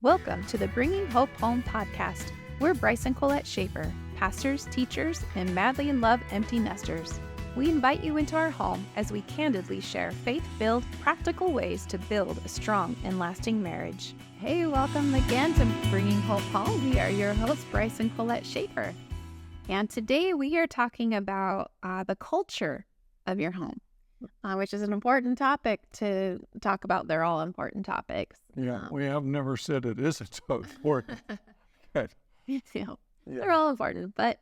Welcome to the Bringing Hope Home podcast. We're Bryce and Colette Schaefer, pastors, teachers, and madly in love empty nesters. We invite you into our home as we candidly share faith-filled, practical ways to build a strong and lasting marriage. Hey, welcome again to Bringing Hope Home. We are your hosts, Bryce and Colette Schaefer. And today we are talking about the culture of your home. Which is an important topic to talk about. They're all important topics. Yeah, we have never said it isn't so important. Good. They're all important, but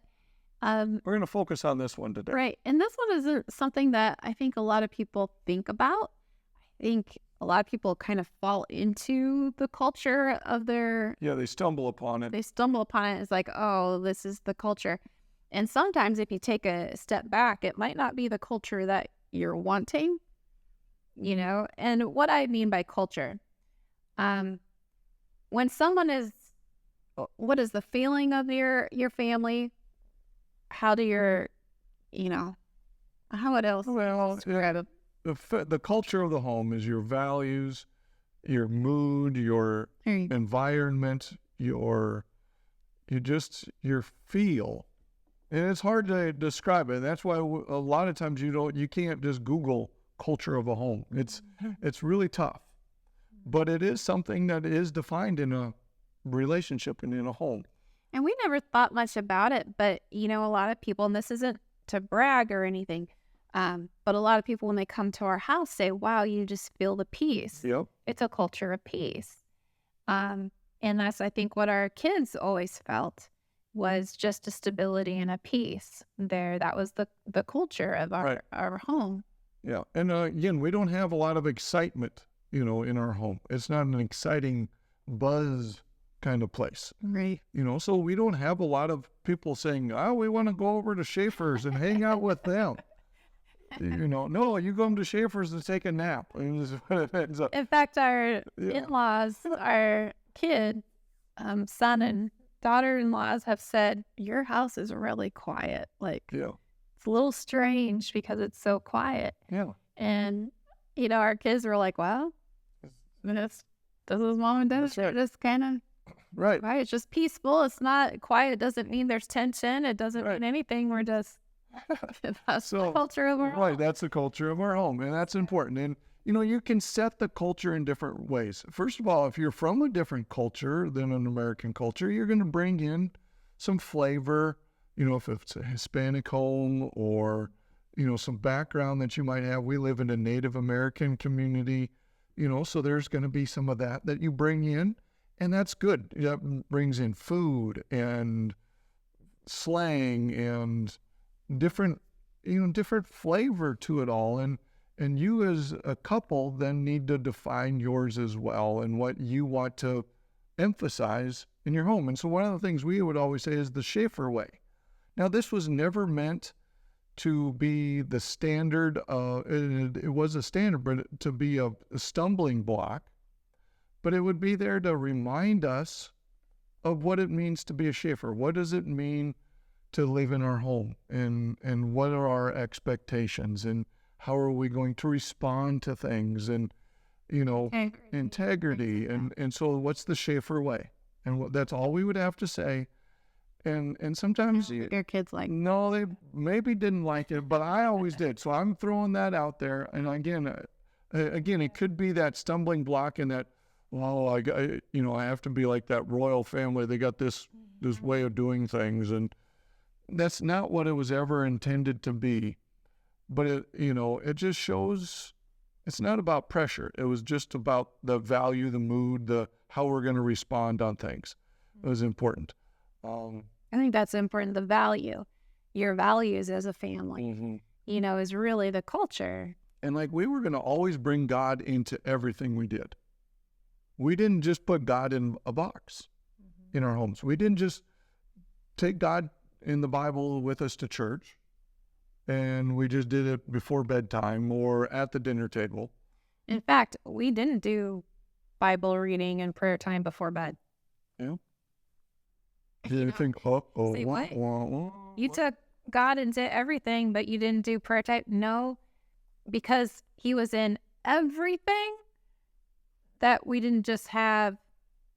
we're going to focus on this one today. Right. And this one isn't something that I think a lot of people think about. I think a lot of people kind of fall into the culture of their... Yeah, they stumble upon it. It's like, oh, this is the culture. And sometimes if you take a step back, it might not be the culture that you're wanting, and what I mean by culture, when someone is, what is the feeling of your family? How do your, what else? Well, the culture of the home is your values, your mood, your environment, your feel. And it's hard to describe it. That's why a lot of times you can't just Google culture of a home. It's really tough. But it is something that is defined in a relationship and in a home. And we never thought much about it, but a lot of people, and this isn't to brag or anything, but a lot of people when they come to our house say, wow, you just feel the peace. Yep. It's a culture of peace. And that's, I think, what our kids always felt. Was just a stability and a peace there. That was the culture of our home. Yeah. And again, we don't have a lot of excitement, in our home. It's not an exciting buzz kind of place. Right. So we don't have a lot of people saying, oh, we want to go over to Schaefer's and hang out with them. No, you go to Schaefer's to take a nap. In fact, our in-laws, our kid, son and daughter-in-laws have said, your house is really quiet. It's a little strange because it's so quiet. Yeah. And, our kids were like, well, this is mom and dad. They're just kind of right. It's just peaceful. It's not quiet. It doesn't mean there's tension. It doesn't mean anything. We're just, that's the culture of our home. Right, that's the culture of our home. And that's important. And, you can set the culture in different ways. First of all, if you're from a different culture than an American culture, you're going to bring in some flavor, if it's a Hispanic home or, some background that you might have. We live in a Native American community, so there's going to be some of that you bring in, and that's good. That brings in food and slang and different flavor to it all. And you as a couple then need to define yours as well and what you want to emphasize in your home. And so one of the things we would always say is the Schaefer way. Now, this was never meant to be the standard. It was a standard, but to be a stumbling block. But it would be there to remind us of what it means to be a Schaefer. What does it mean to live in our home? And what are our expectations? And how are we going to respond to things and, integrity. And so what's the Schaefer way? And that's all we would have to say. And sometimes your kids like, no, they maybe didn't like it, but I always did. So I'm throwing that out there. And again, it could be that stumbling block in that, well, I have to be like that royal family. They got this way of doing things. And that's not what it was ever intended to be. But it just shows it's not about pressure. It was just about the value, the mood, how we're going to respond on things. It was important. I think that's important. The value, your values as a family, is really the culture. And we were going to always bring God into everything we did. We didn't just put God in a box in our homes. We didn't just take God in the Bible with us to church. And we just did it before bedtime or at the dinner table. In fact, we didn't do Bible reading and prayer time before bed. Yeah. You think, say what? You took God into everything, but you didn't do prayer time? No, because he was in everything, that we didn't just have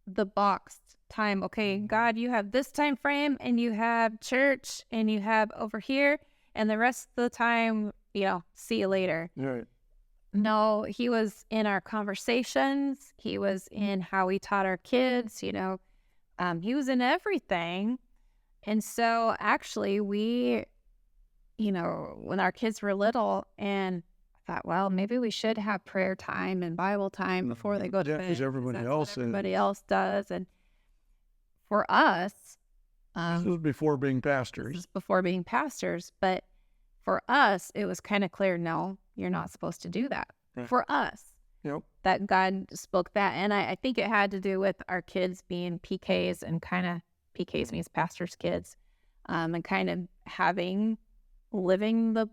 the boxed time. Okay, God, you have this time frame, and you have church, and you have over here, and the rest of the time, see you later. Right. No, he was in our conversations. He was in how we taught our kids. He was in everything. And so actually we, when our kids were little, and I thought, well, maybe we should have prayer time and Bible time before they go to bed. Because everybody else does. And for us, this was before being pastors. But for us, it was kind of clear, no, you're not supposed to do that. Right. For us, that God spoke that. And I think it had to do with our kids being PKs, and kind of PKs means pastors' kids, and kind of living the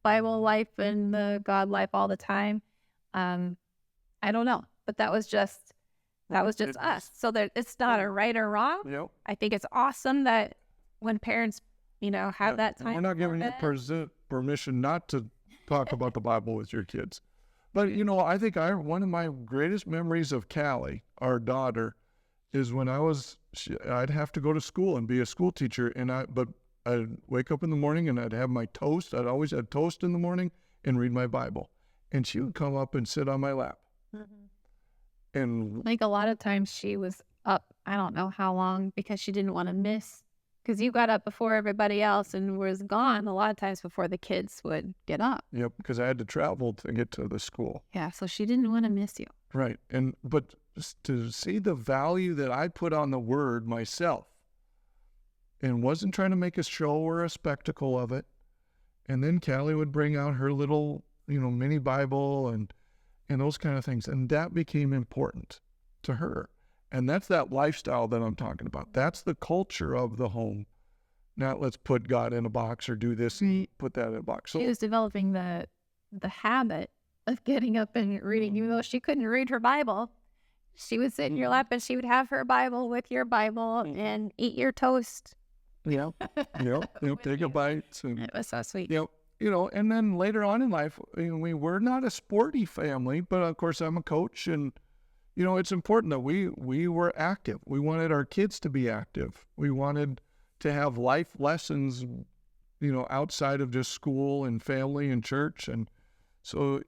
Bible life and the God life all the time. I don't know, but that was just us. So it's not a right or wrong. Yep. I think it's awesome that when parents, have that time. We're not giving you permission not to talk about the Bible with your kids. But, I think one of my greatest memories of Callie, our daughter, is when I'd have to go to school and be a school teacher. But I'd wake up in the morning and I'd have my toast. I'd always have toast in the morning and read my Bible. And she would come up and sit on my lap. Mm-hmm. And like a lot of times she was up, I don't know how long, because she didn't want to miss. Because you got up before everybody else and was gone a lot of times before the kids would get up. Yep, because I had to travel to get to the school. Yeah, so she didn't want to miss you. Right, but to see the value that I put on the Word myself, and wasn't trying to make a show or a spectacle of it, and then Callie would bring out her little, mini Bible and those kind of things, and that became important to her. And that's that lifestyle that I'm talking about. That's the culture of the home. Not let's put God in a box or do this and put that in a box. So she was developing the habit of getting up and reading. Even though she couldn't read her Bible, she would sit in your lap and she would have her Bible with your Bible and eat your toast. Yep, take a bite. And, it was so sweet. And then later on in life, we were not a sporty family, but of course I'm a coach, and it's important that we were active. We wanted our kids to be active. We wanted to have life lessons, outside of just school and family and church. And so,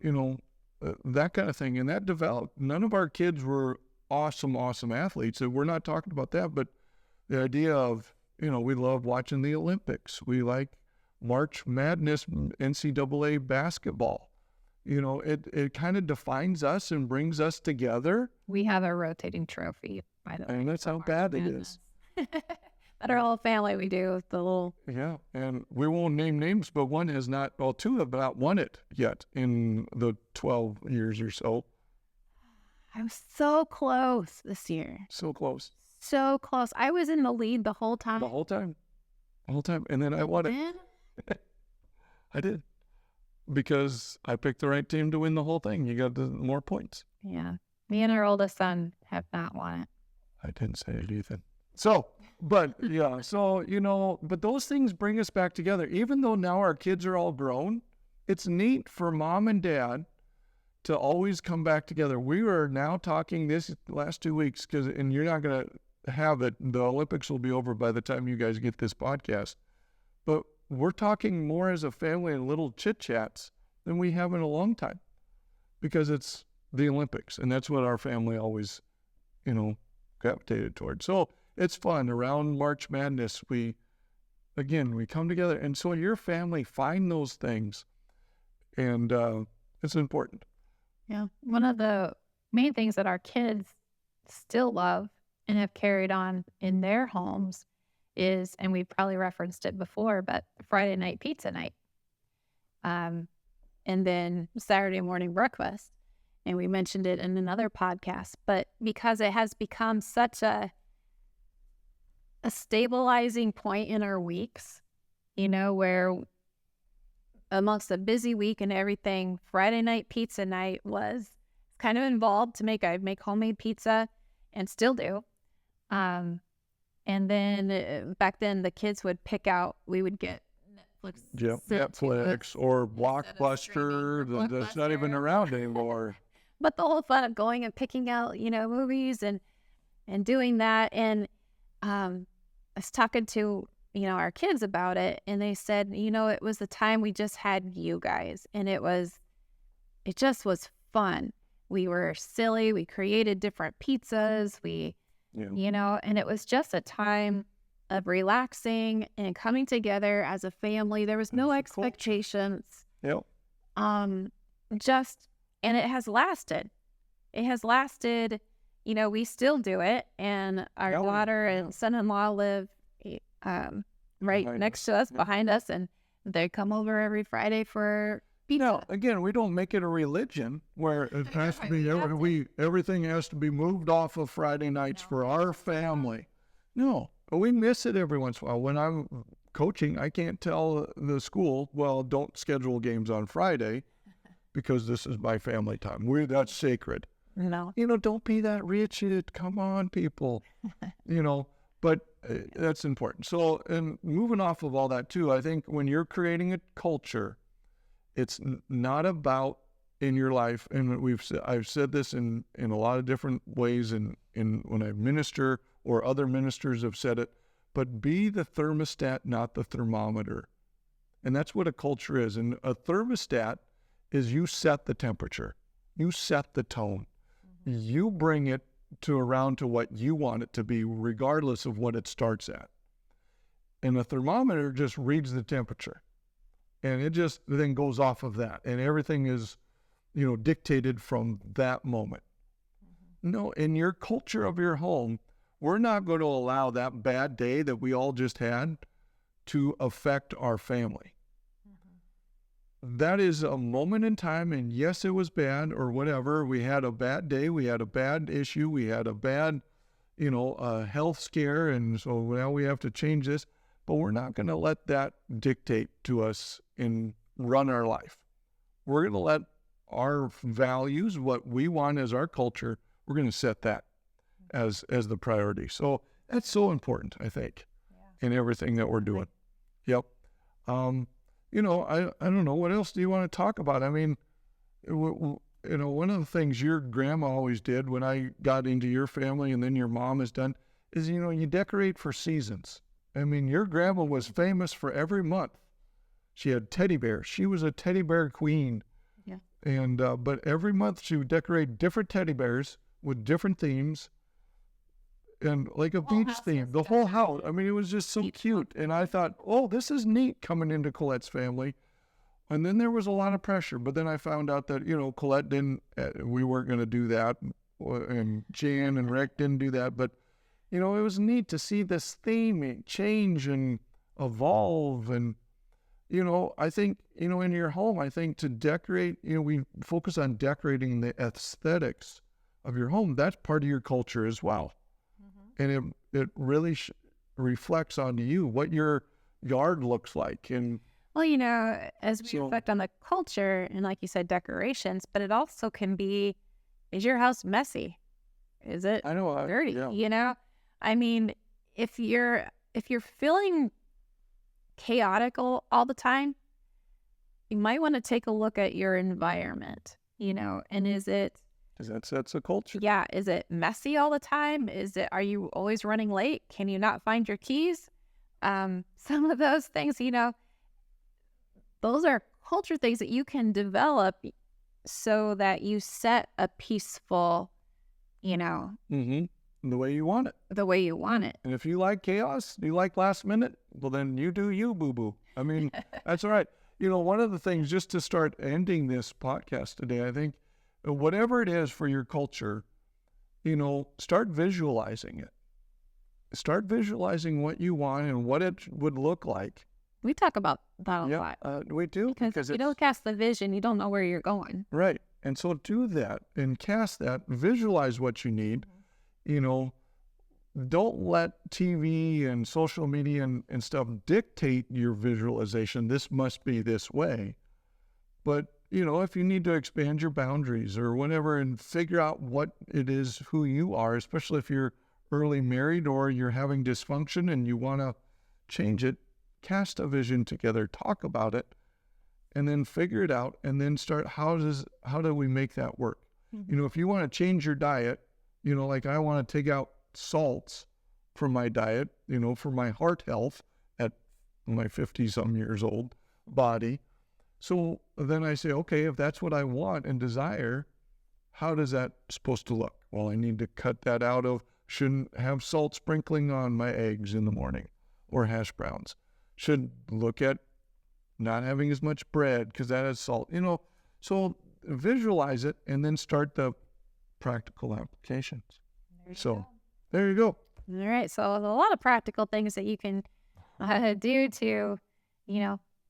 that kind of thing. And that developed. None of our kids were awesome athletes. And we're not talking about that, but the idea of, we love watching the Olympics. We like March Madness, NCAA basketball. It kind of defines us and brings us together. We have a rotating trophy, by the way. And that's how bad it is. But our whole family, we do the little... Yeah, and we won't name names, but two have not won it yet in the 12 years or so. I was so close this year. So close. So close. I was in the lead the whole time. The whole time. And then I won it. I did. Because I picked the right team to win the whole thing. You got more points. Yeah. Me and our oldest son have not won it. I didn't say it, Ethan. So, but those things bring us back together. Even though now our kids are all grown, it's neat for mom and dad to always come back together. We were now talking this last 2 weeks, and you're not going to have it. The Olympics will be over by the time you guys get this podcast. But we're talking more as a family and little chit-chats than we have in a long time, because it's the Olympics, and that's what our family always, gravitated towards. So it's fun. Around March Madness, we come together. And so your family find those things, and it's important. Yeah. One of the main things that our kids still love and have carried on in their homes is, and we probably referenced it before, but Friday night pizza night. And then Saturday morning breakfast. And we mentioned it in another podcast, but because it has become such a stabilizing point in our weeks, where amongst a busy week and everything, Friday night pizza night was kind of involved I'd make homemade pizza, and still do. And then back then the kids would pick out, we would get Netflix. Yep, Netflix or Blockbuster. That's not even around anymore. But the whole fun of going and picking out, movies, and and doing that. And I was talking to, our kids about it, and they said, it was the time we just had you guys, and it just was fun. We were silly. We created different pizzas. And it was just a time of relaxing and coming together as a family. There was no expectations. Yep. And it has lasted. It has lasted. We still do it, and our daughter and son-in-law live right next to us, behind us, and they come over every Friday for pizza. Now, again, we don't make it a religion where it has to be everything has to be moved off of Friday nights for our family. No, we miss it every once in a while. When I'm coaching, I can't tell the school, well, don't schedule games on Friday because this is my family time. That's sacred. No. Don't be that rigid. Come on, people. But that's important. So, and moving off of all that too, I think when you're creating a culture, it's not about in your life, and I've said this in a lot of different ways, in when I minister or other ministers have said it, but be the thermostat, not the thermometer. And that's what a culture is. And a thermostat is you set the temperature, you set the tone, you bring it around to what you want it to be, regardless of what it starts at. And a thermometer just reads the temperature, and it just then goes off of that, and everything is, dictated from that moment. No, in your culture of your home, we're not going to allow that bad day that we all just had to affect our family. That is a moment in time, and yes, it was bad or whatever. We had a bad day, we had a bad issue, we had a bad, health scare, and so now we have to change this. But we're not going to let that dictate to us and run our life. We're going to let our values, what we want as our culture, we're going to set that as the priority. So that's so important, I think, in everything that we're doing. Yep. I don't know. What else do you want to talk about? I mean, one of the things your grandma always did when I got into your family, and then your mom has done, is, you decorate for seasons. I mean, your grandma was famous for every month. She had teddy bears. She was a teddy bear queen. Yeah. And, but every month she would decorate different teddy bears with different themes, and like a beach theme, the whole house. I mean, it was just so cute. And I thought, oh, this is neat coming into Colette's family. And then there was a lot of pressure. But then I found out that, Colette we weren't going to do that. And Jan and Rick didn't do that. But, it was neat to see this theme change and evolve. And, I think, in your home, I think to decorate, we focus on decorating the aesthetics of your home. That's part of your culture as well. And it really reflects on you, what your yard looks like. And well, as we reflect on the culture and, like you said, decorations, but it also can be, is your house messy? Is it dirty? Yeah. I mean, if you're feeling chaotic all the time, you might want to take a look at your environment, and is it, because that's a culture. Yeah. Is it messy all the time? Are you always running late? Can you not find your keys? Some of those things, those are culture things that you can develop so that you set a peaceful, the way you want it. The way you want it. And if you like chaos, you like last minute, well, then you do you, boo-boo. I mean, that's all right. One of the things, just to start ending this podcast today, I think, whatever it is for your culture, start visualizing it. Start visualizing what you want and what it would look like. We talk about that a lot. We do. Because you don't cast the vision, you don't know where you're going. Right. And so do that and cast that, visualize what you need. Don't let TV and social media and stuff dictate your visualization. This must be this way. But, if you need to expand your boundaries or whatever and figure out what it is, who you are, especially if you're early married or you're having dysfunction and you want to change it, cast a vision together, talk about it, and then figure it out, and then start, how do we make that work? If you want to change your diet, like I want to take out salts from my diet, for my heart health at my 50-some years old body. So then I say, okay, if that's what I want and desire, how does that supposed to look? Well, I need to cut that out of, shouldn't have salt sprinkling on my eggs in the morning or hash browns. Should look at not having as much bread because that has salt, So visualize it and then start the practical applications. There you go. All right. So a lot of practical things that you can do to,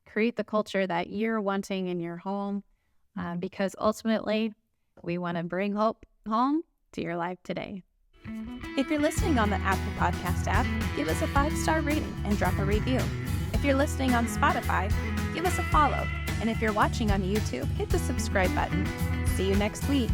create the culture that you're wanting in your home, because ultimately we want to bring hope home to your life today. If you're listening on the Apple Podcast app, give us a 5-star rating and drop a review. If you're listening on Spotify, give us a follow. And if you're watching on YouTube, hit the subscribe button. See you next week.